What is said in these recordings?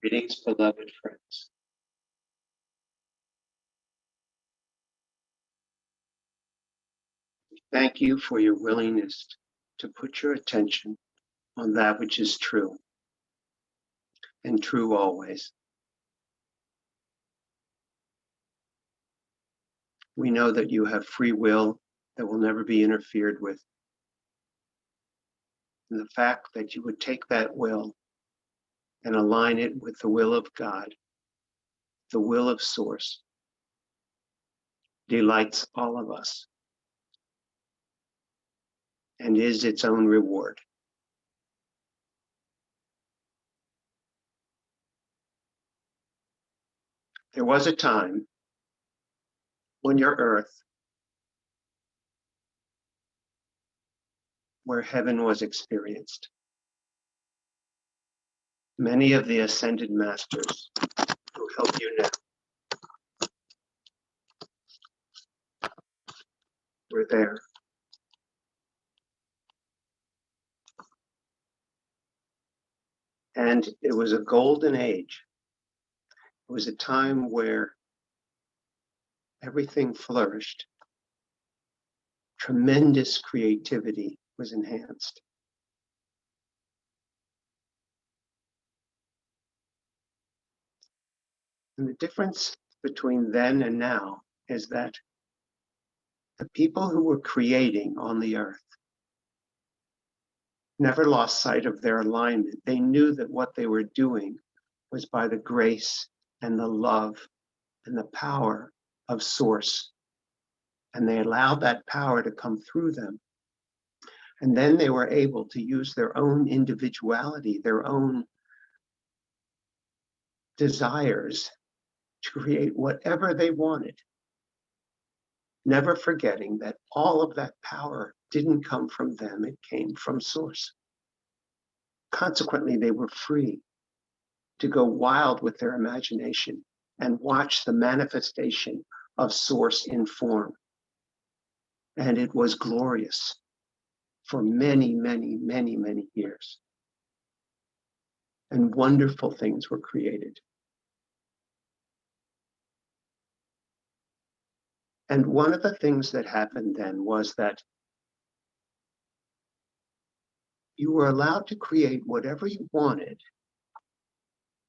Greetings, beloved friends. Thank you for your willingness to put your attention on that which is true, and true always. We know that you have free will that will never be interfered with. And the fact that you would take that will and align it with the will of God, the will of Source, delights all of us and is its own reward. There was a time on your earth where heaven was experienced. Many of the ascended masters who help you now were there. And it was a golden age. It was a time where everything flourished. Tremendous creativity was enhanced. And the difference between then and now is that the people who were creating on the earth never lost sight of their alignment. They knew that what they were doing was by the grace and the love and the power of Source. And they allowed that power to come through them. And then they were able to use their own individuality, their own desires to create whatever they wanted, never forgetting that all of that power didn't come from them, it came from Source. Consequently, they were free to go wild with their imagination and watch the manifestation of Source in form. And it was glorious for many, many, many, many years. And wonderful things were created. And one of the things that happened then was that you were allowed to create whatever you wanted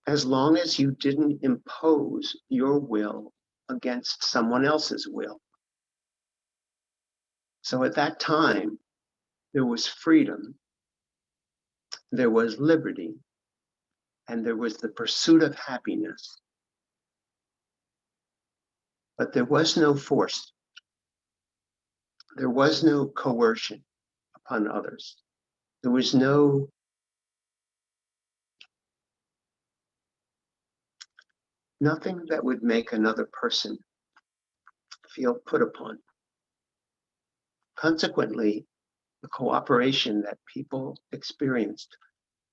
as long as you didn't impose your will against someone else's will. So at that time, there was freedom, there was liberty, and there was the pursuit of happiness. But there was no force. There was no coercion upon others. There was nothing that would make another person feel put upon. Consequently, the cooperation that people experienced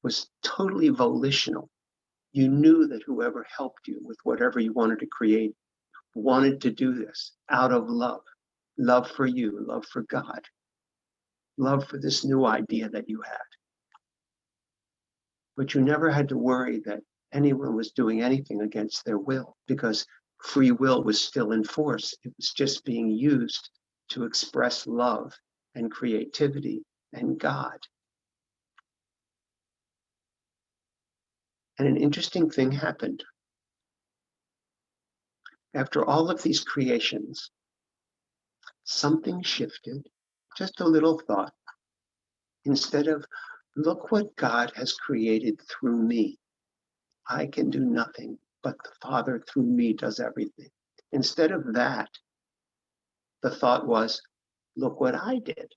was totally volitional. You knew that whoever helped you with whatever you wanted to create wanted to do this out of love. Love for you, love for God, love for this new idea that you had. But you never had to worry that anyone was doing anything against their will, because free will was still in force. It was just being used to express love and creativity and God. And an interesting thing happened. After all of these creations, something shifted, just a little thought. Instead of, look what God has created through me. I can do nothing, but the Father through me does everything. Instead of that, the thought was, look what I did.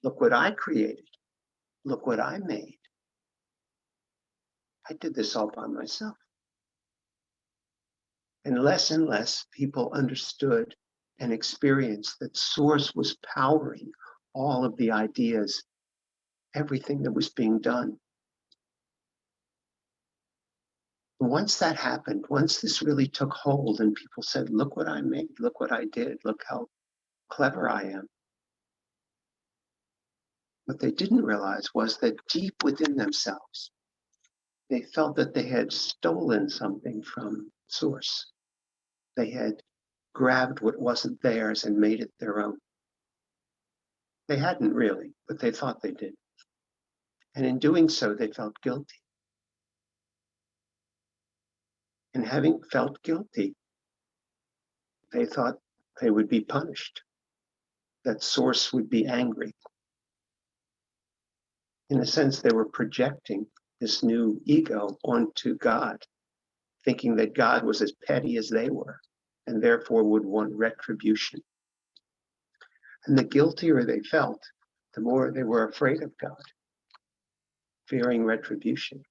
Look what I created. Look what I made. I did this all by myself. And less people understood and experienced that Source was powering all of the ideas, everything that was being done. Once that happened, once this really took hold and people said, look what I made, look what I did, look how clever I am. What they didn't realize was that deep within themselves, they felt that they had stolen something from Source. They had grabbed what wasn't theirs and made it their own. They hadn't really, but they thought they did. And in doing so, they felt guilty. And having felt guilty, they thought they would be punished, that Source would be angry. In a sense, they were projecting this new ego onto God, thinking that God was as petty as they were, and therefore would want retribution. And the guiltier they felt, the more they were afraid of God, fearing retribution.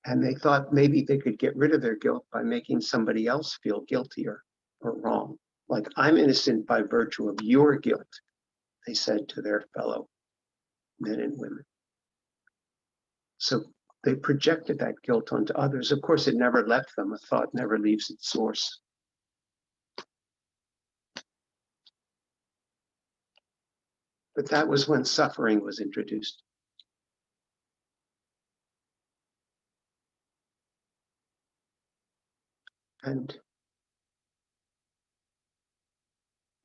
And they thought maybe they could get rid of their guilt by making somebody else feel guilty or wrong. Like, I'm innocent by virtue of your guilt, they said to their fellow men and women. So they projected that guilt onto others. Of course, it never left them. A thought never leaves its source. But that was when suffering was introduced. And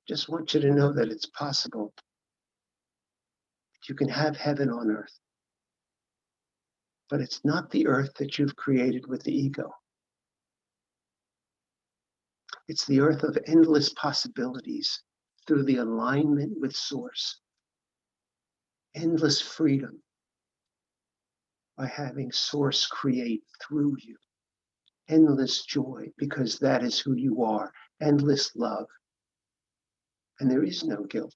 just want you to know that it's possible. You can have heaven on earth. But it's not the earth that you've created with the ego. It's the earth of endless possibilities through the alignment with Source. Endless freedom by having Source create through you. Endless joy, because that is who you are. Endless love. And there is no guilt.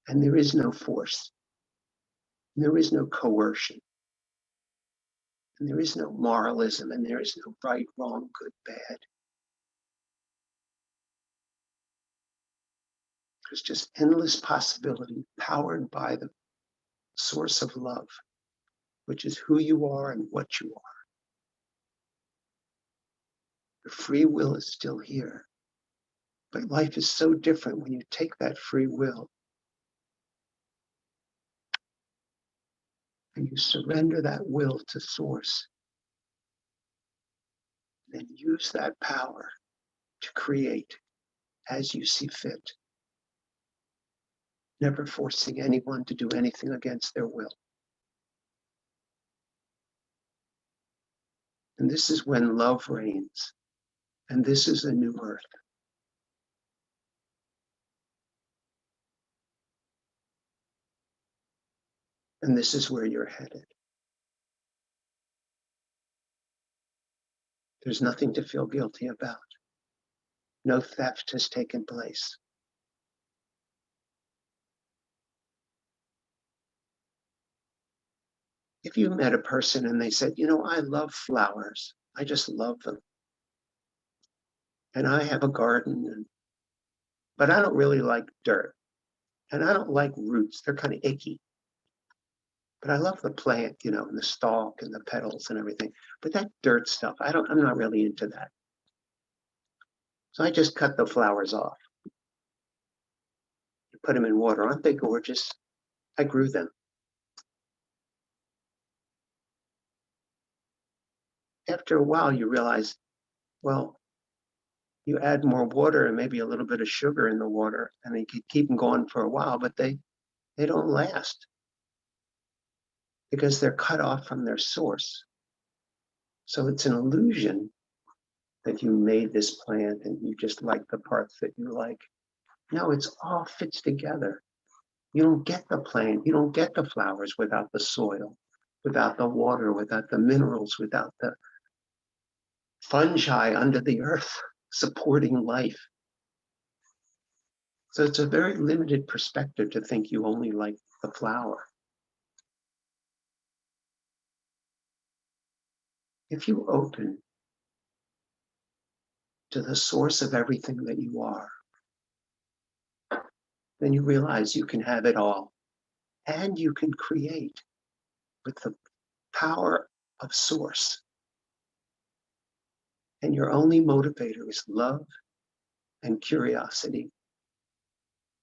And there is no force. And there is no coercion. And there is no moralism. And there is no right, wrong, good, bad. There's just endless possibility powered by the source of love, which is who you are and what you are. Your free will is still here. But life is so different when you take that free will and you surrender that will to Source, and use that power to create as you see fit, never forcing anyone to do anything against their will. And this is when love reigns, and this is a new earth. And this is where you're headed. There's nothing to feel guilty about. No theft has taken place. If you met a person and they said, I love flowers, I just love them. And I have a garden, but I don't really like dirt. And I don't like roots, they're kind of icky. But I love the plant, and the stalk and the petals and everything. But that dirt stuff, I'm not really into that. So I just cut the flowers off. You put them in water. Aren't they gorgeous? I grew them. After a while, you realize, well, you add more water and maybe a little bit of sugar in the water, and they could keep them going for a while, but they don't last because they're cut off from their source. So it's an illusion that you made this plant and you just like the parts that you like. No, it's all fits together. You don't get the plant, you don't get the flowers without the soil, without the water, without the minerals, without the fungi under the earth supporting life. So it's a very limited perspective to think you only like the flower. If you open to the source of everything that you are, then you realize you can have it all. And you can create with the power of Source. And your only motivator is love and curiosity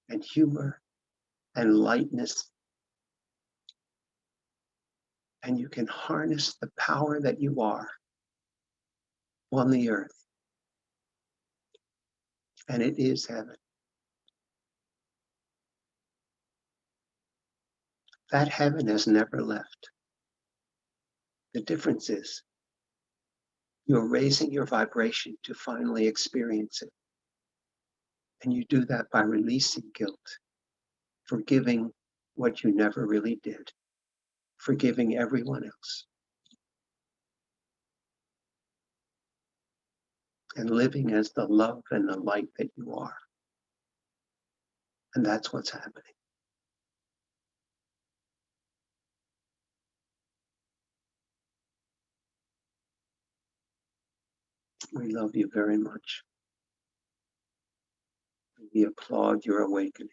and humor and lightness and you can harness the power that you are on the earth. And it is heaven. That heaven has never left. The difference is you're raising your vibration to finally experience it. And you do that by releasing guilt, forgiving what you never really did, forgiving everyone else, and living as the love and the light that you are. And that's what's happening. We love you very much. We applaud your awakening.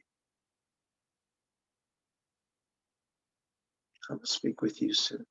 I will speak with you soon.